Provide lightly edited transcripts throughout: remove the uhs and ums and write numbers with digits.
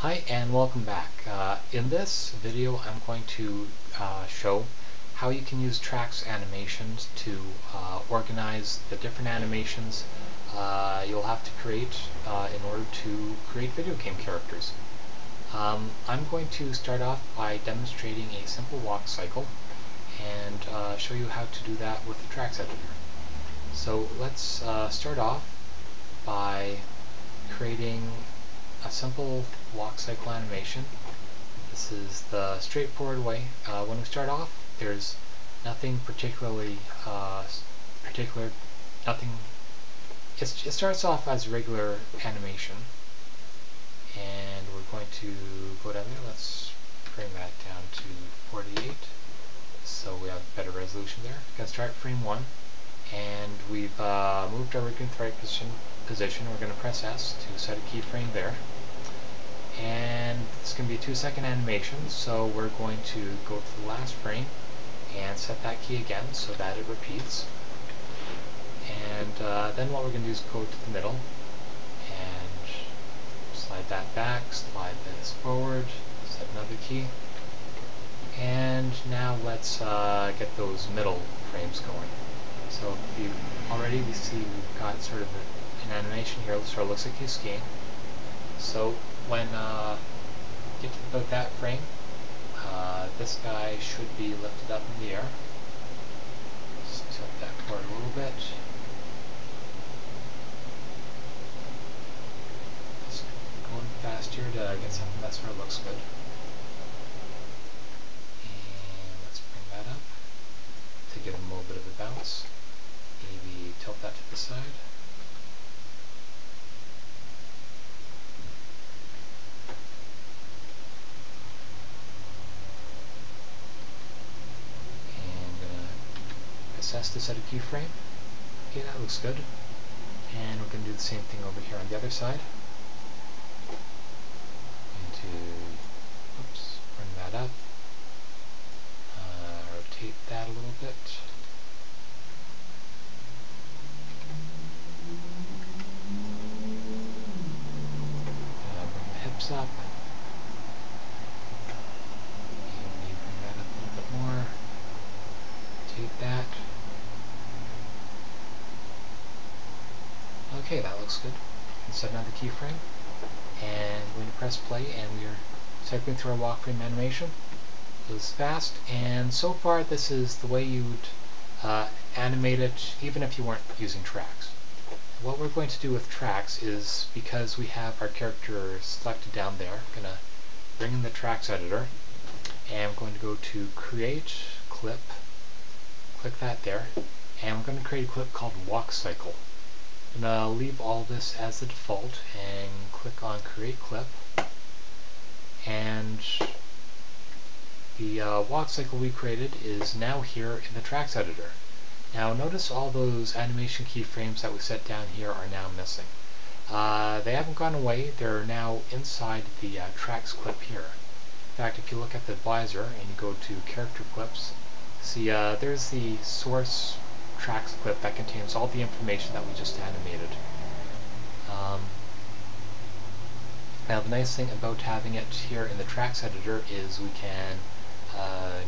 Hi and welcome back. In this video I'm going to show how you can use Trax animations to organize the different animations you'll have to create in order to create video game characters. I'm going to start off by demonstrating a simple walk cycle and show you how to do that with the Trax editor. So let's start off by creating a simple walk cycle animation. This is the straightforward way. When we start off, there's nothing particularly nothing. It starts off as regular animation, and we're going to go down there. Let's bring that down to 48, so we have better resolution there. We can start frame 1, and we've moved our rig right position. We're going to press S to set a keyframe there. And it's going to be a 2-second animation, so we're going to go to the last frame and set that key again so that it repeats. And then what we're going to do is go to the middle and slide that back, slide this forward, set another key. And now let's get those middle frames going. So if you already we see we've got sort of an animation here. It sort of looks like he's skiing. So when you get to about that frame, this guy should be lifted up in the air. Just tilt that forward a little bit. Just going fast here to get something that sort of looks good. And let's bring that up to give him a little bit of a bounce. Maybe tilt that to the side. To set a keyframe. Okay, that looks good. And we're going to do the same thing over here on the other side. Bring that up. Rotate that a little bit. Bring the hips up. Maybe bring that up a little bit more. Rotate that. Okay, that looks good. Let's set another keyframe, and we're going to press play, and we're cycling through our walk frame animation. It was fast, and so far this is the way you would animate it even if you weren't using Trax. What we're going to do with Trax is, because we have our character selected down there, I'm going to bring in the Trax editor, and I'm going to go to Create, Clip, click that there, and we're going to create a clip called Walk Cycle. I'm going to leave all this as the default and click on Create Clip, and the walk cycle we created is now here in the Trax editor. Now notice all those animation keyframes that we set down here are now missing. They haven't gone away, they're now inside the Trax clip here. In fact, if you look at the visor and you go to Character Clips, see there's the source Trax clip that contains all the information that we just animated. Now the nice thing about having it here in the Trax editor is we can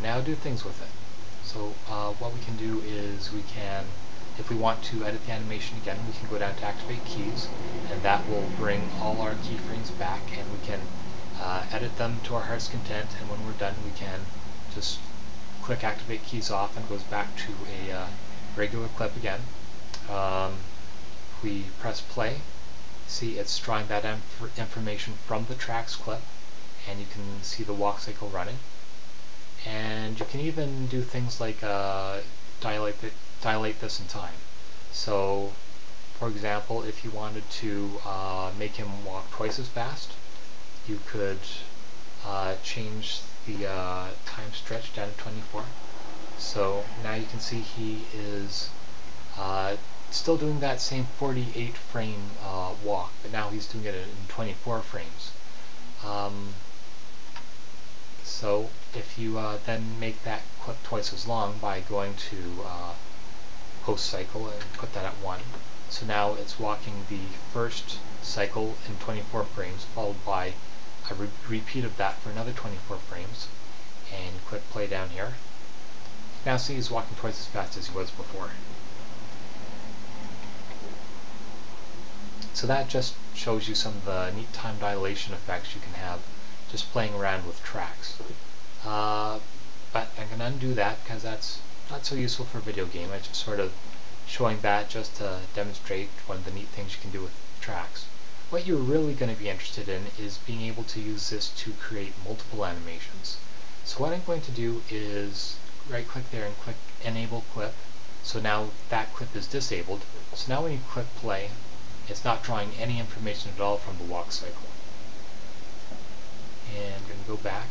now do things with it. So what we can do is we can, if we want to edit the animation again, we can go down to Activate Keys, and that will bring all our keyframes back, and we can edit them to our heart's content, and when we're done we can just click Activate Keys off and it goes back to a regular clip again. We press play. See, it's drawing that information from the Trax clip, and you can see the walk cycle running. And you can even do things like dilate this in time. So, for example, if you wanted to make him walk twice as fast, you could change the time stretch down to 24. So now you can see he is still doing that same 48 frame walk, but now he's doing it in 24 frames. So if you then make that clip twice as long by going to Post Cycle and put that at 1, so now it's walking the first cycle in 24 frames followed by a repeat of that for another 24 frames, and click play down here. Now see he's walking twice as fast as he was before. So that just shows you some of the neat time dilation effects you can have just playing around with tracks. But I'm going to undo that because that's not so useful for a video game. I'm just sort of showing that just to demonstrate one of the neat things you can do with tracks. What you're really going to be interested in is being able to use this to create multiple animations. So what I'm going to do is right click there and click enable clip. So now that clip is disabled. So now when you click play, it's not drawing any information at all from the walk cycle. And I'm going to go back.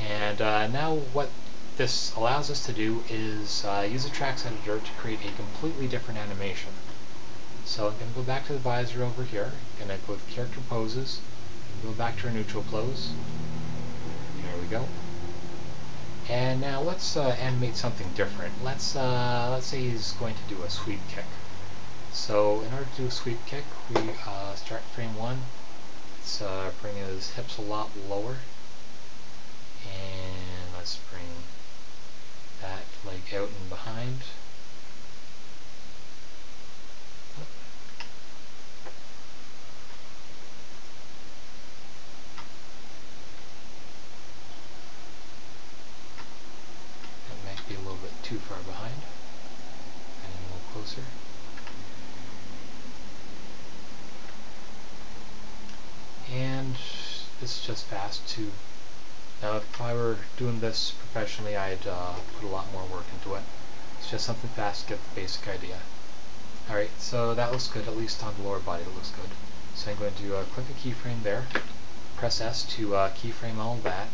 And now what this allows us to do is use a tracks editor to create a completely different animation. So I'm going to go back to the visor over here. I'm going to go to character poses, go back to our neutral pose. There we go. And now let's animate something different. Let's say he's going to do a sweep kick. So in order to do a sweep kick, we start frame 1. Let's bring his hips a lot lower, and let's bring that leg out and behind. That might be a little bit too far behind. And a little closer. And this is just fast too. Now if I were doing this professionally, I'd put a lot more work into it. It's just something fast to get the basic idea. Alright, so that looks good, at least on the lower body it looks good. So I'm going to click a keyframe there, press S to keyframe all that,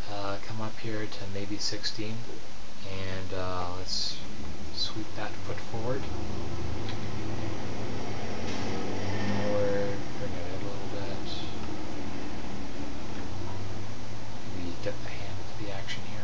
come up here to maybe 16, and let's sweep that foot forward. Forward, bring it out a little bit. Maybe get the hand into the action here.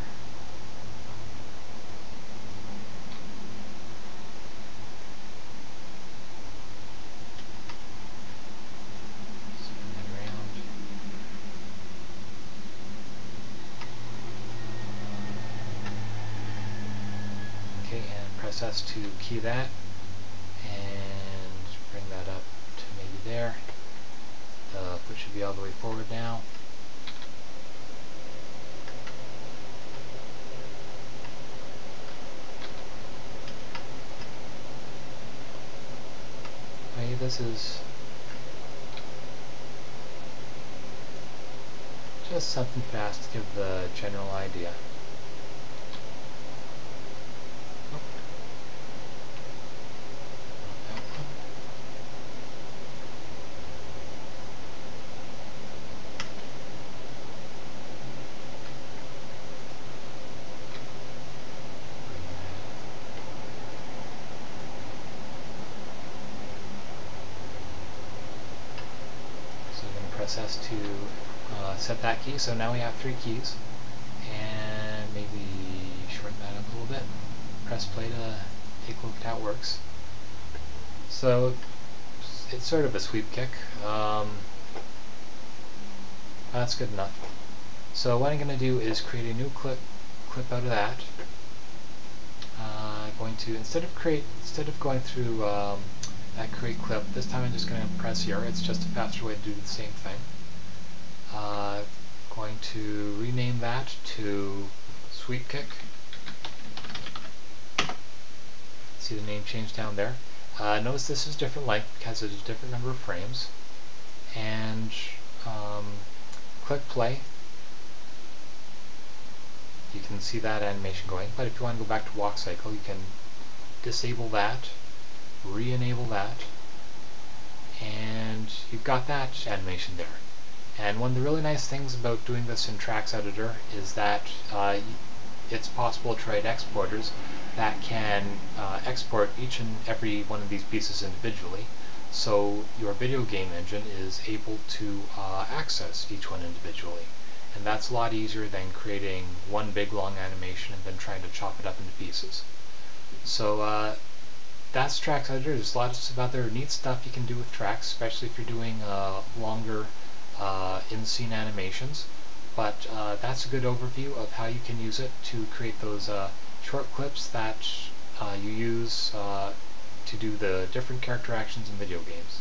Press S to key that, and bring that up to maybe there. The foot should be all the way forward now. Okay, this is just something fast to give the general idea. Press S to set that key. So now we have 3 keys, and maybe shorten that up a little bit. Press play to take a look at how it works. So it's sort of a sweep kick. That's good enough. So what I'm going to do is create a new clip out of that. Going to instead of going through that create clip, this time I'm just going to press here. It's just a faster way to do the same thing. Going to rename that to sweep kick. See the name change down there. Notice this is different length because it's a different number of frames. And click play. You can see that animation going, but if you want to go back to walk cycle, you can disable that, re-enable that, and you've got that animation there. And one of the really nice things about doing this in Tracks Editor is that it's possible to write exporters that can export each and every one of these pieces individually, so your video game engine is able to access each one individually. And that's a lot easier than creating one big long animation and then trying to chop it up into pieces. So that's Tracks Editor. There's lots of other neat stuff you can do with tracks, especially if you're doing longer in-scene animations, but that's a good overview of how you can use it to create those short clips that you use to do the different character actions in video games.